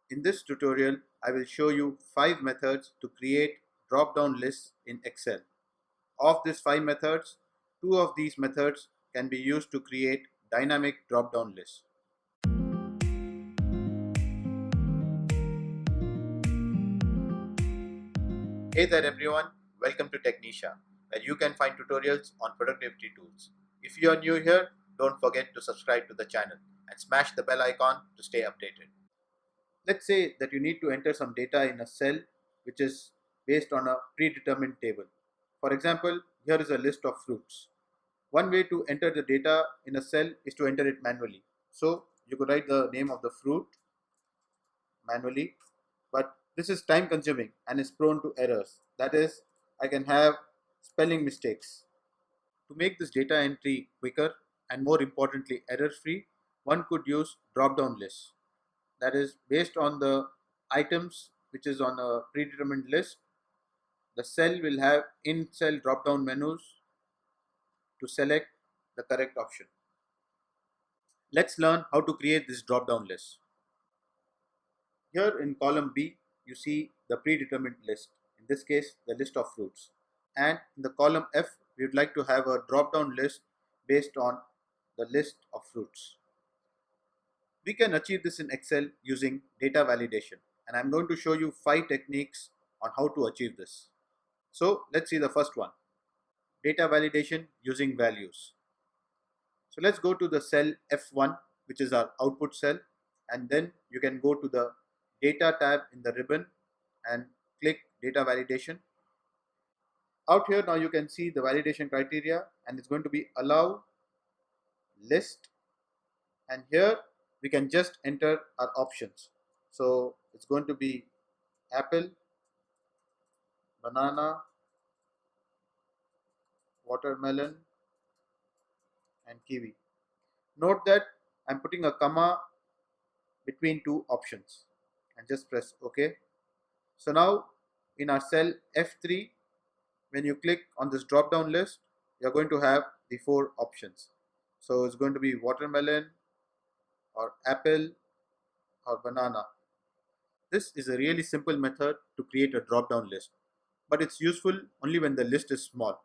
In this tutorial, I will show you 5 methods to create drop-down lists in Excel. Of these 5 methods, 2 of these methods can be used to create dynamic drop-down lists. Hey there everyone, welcome to Technisha, where you can find tutorials on productivity tools. If you are new here, don't forget to subscribe to the channel and smash the bell icon to stay updated. Let's say that you need to enter some data in a cell which is based on a predetermined table. For example, here is a list of fruits. One way to enter the data in a cell is to enter it manually. So you could write the name of the fruit manually, but this is time consuming and is prone to errors. That is, I can have spelling mistakes. To make this data entry quicker and more importantly error free, one could use drop down lists. That is based on the items which is on a predetermined list. The cell will have in cell drop down menus to select the correct option. Let's learn how to create this drop down list. Here in column B, you see the predetermined list, in this case the list of fruits. And in the column F, we would like to have a drop down list based on the list of fruits. We can achieve this in Excel using data validation, and I'm going to show you 5 techniques on how to achieve this. So let's see the first one, data validation using values. So let's go to the cell F1, which is our output cell, and then you can go to the data tab in the ribbon and click data validation. Out here now you can see the validation criteria, and it's going to be allow list, and here we can just enter our options. So it's going to be apple, banana, watermelon and kiwi. Note that I'm putting a comma between 2 options and just press OK. So now in our cell F3, when you click on this drop down list, you're going to have the 4 options. So it's going to be watermelon or apple or banana. This is a really simple method to create a drop down list, but it's useful only when the list is small.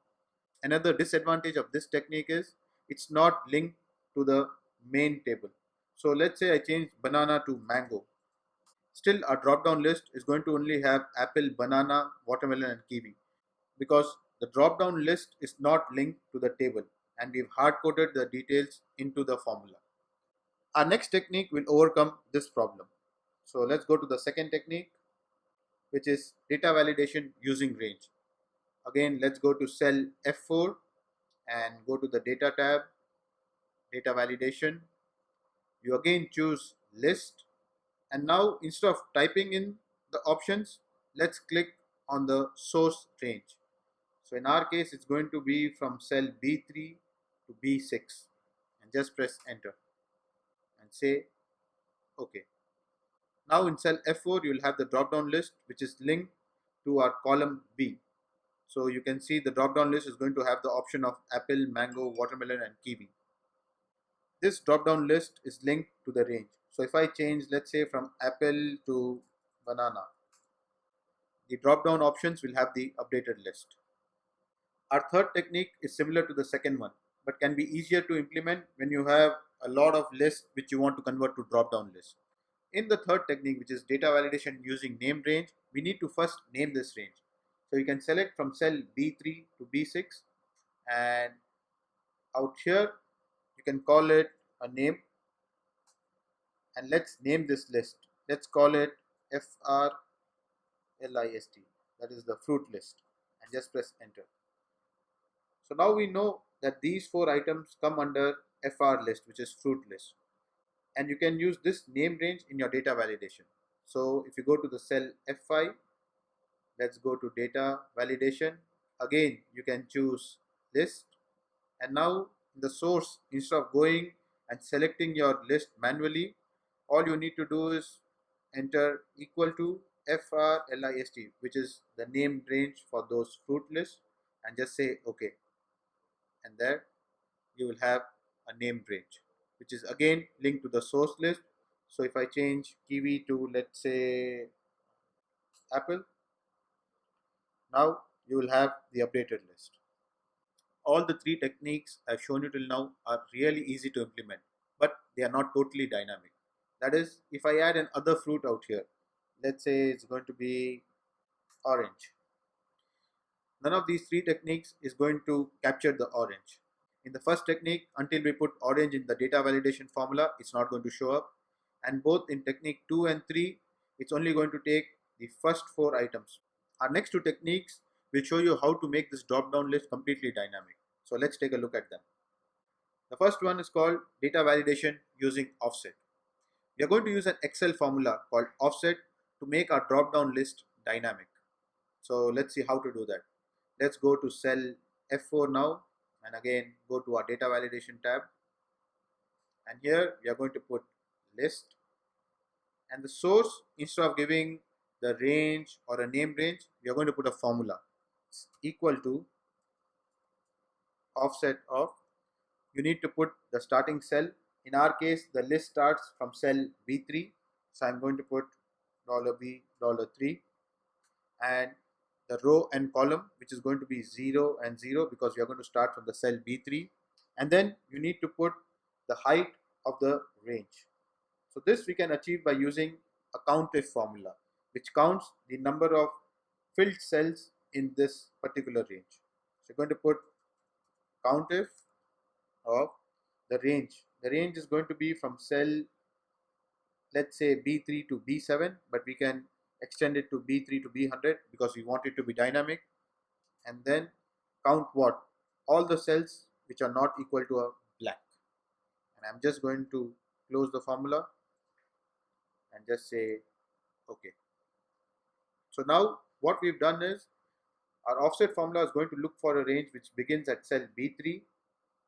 Another disadvantage of this technique is it's not linked to the main table. So let's say I change banana to mango. Still our drop down list is going to only have apple, banana, watermelon and kiwi, because the drop down list is not linked to the table and we've hard coded the details into the formula. Our next technique will overcome this problem. So let's go to the second technique, which is data validation using range. Again, let's go to cell F4 and go to the data tab, data validation. You again choose list, and now instead of typing in the options, let's click on the source range. So in our case, it's going to be from cell B3 to B6, and just press enter and say OK. Now in cell F4, you will have the drop down list which is linked to our column B. So you can see the drop down list is going to have the option of apple, mango, watermelon and kiwi. This drop down list is linked to the range. So if I change, let's say from apple to banana, the drop down options will have the updated list. Our third technique is similar to the second one, but can be easier to implement when you have a lot of lists which you want to convert to drop down lists. In the third technique, which is data validation using named range, we need to first name this range. So you can select from cell B3 to B6, and out here you can call it a name, and let's name this list. Let's call it FR LIST, that is the fruit list, and just press enter. So now we know that these 4 items come under FR list, which is fruit list, and you can use this name range in your data validation. So if you go to the cell F5, let's go to data validation. Again, you can choose list, and now in the source, instead of going and selecting your list manually, all you need to do is enter equal to FRLIST, which is the named range for those fruit lists, and just say OK. And there you will have a named range, which is again linked to the source list. So if I change kiwi to, let's say, apple, now you will have the updated list. All the three techniques I've shown you till now are really easy to implement, but they are not totally dynamic. That is, if I add another fruit out here, let's say it's going to be orange. None of these three techniques is going to capture the orange. In the first technique, until we put orange in the data validation formula, it's not going to show up. And both in technique 2 and 3, it's only going to take the first 4 items. Our next two techniques will show you how to make this drop-down list completely dynamic. So let's take a look at them. The first one is called data validation using offset. We are going to use an Excel formula called offset to make our drop-down list dynamic. So let's see how to do that. Let's go to cell F4 now, and again go to our data validation tab, and here we are going to put list, and the source, instead of giving the range or a name range, we are going to put a formula. It's equal to offset of, you need to put the starting cell. In our case, the list starts from cell B3, so I'm going to put $B $3, and the row and column, which is going to be 0 and 0, because we are going to start from the cell B3, and then you need to put the height of the range. So this we can achieve by using a COUNTIF formula, which counts the number of filled cells in this particular range. So you're going to put COUNTIF of the range. The range is going to be from cell, let's say, B3 to B7, but we can extend it to B3 to B100 because we want it to be dynamic. And then count what? All the cells which are not equal to a blank. And I'm just going to close the formula and just say OK. So now what we've done is, our offset formula is going to look for a range which begins at cell B3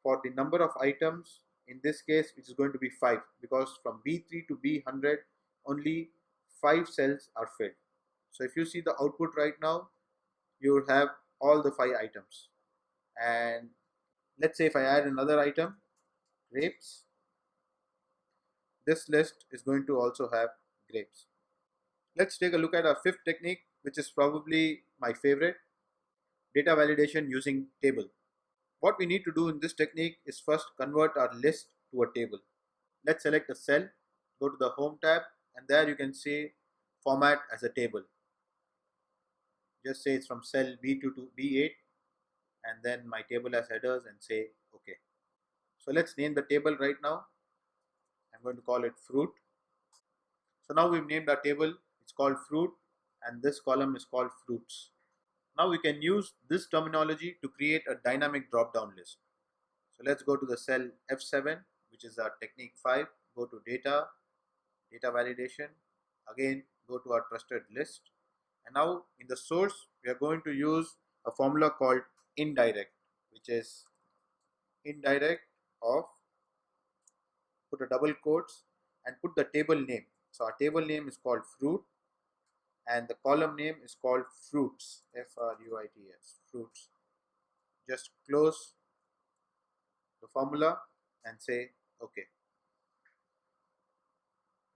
for the number of items, in this case, which is going to be 5, because from B3 to B100 only 5 cells are filled. So if you see the output right now, you will have all the 5 items. And let's say if I add another item, grapes, this list is going to also have grapes. Let's take a look at our fifth technique, which is probably my favorite, data validation using table. What we need to do in this technique is first convert our list to a table. Let's select a cell, go to the home tab, and there you can say format as a table. Just say it's from cell B2 to B8, and then my table has headers, and say OK. So let's name the table right now. I'm going to call it fruit. So now we've named our table, it's called fruit, and this column is called fruits. Now we can use this terminology to create a dynamic drop-down list. So let's go to the cell F7, which is our technique 5, go to data, data validation, again go to our trusted list, and now in the source we are going to use a formula called indirect, which is indirect of, put a double quotes and put the table name. So our table name is called fruit, and the column name is called fruits, F-R-U-I-T-S, fruits. Just close the formula and say OK.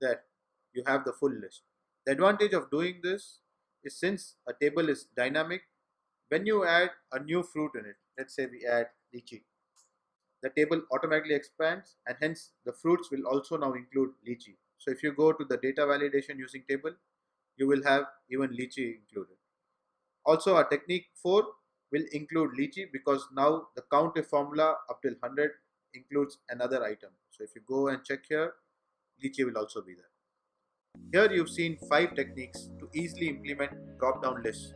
There you have the full list. The advantage of doing this is, since a table is dynamic, when you add a new fruit in it, let's say we add lychee, the table automatically expands, and hence the fruits will also now include lychee. So if you go to the data validation using table, you will have even lychee included. Also, our technique 4 will include lychee, because now the COUNTIF formula up till 100 includes another item. So if you go and check here, lychee will also be there. Here you've seen 5 techniques to easily implement drop-down lists.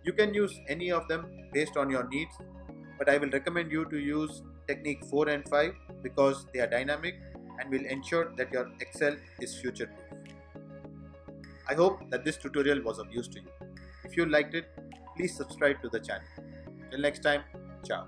You can use any of them based on your needs, but I will recommend you to use technique 4 and 5 because they are dynamic and will ensure that your Excel is future-proof. I hope that this tutorial was of use to you. If you liked it, please subscribe to the channel. Till next time, ciao.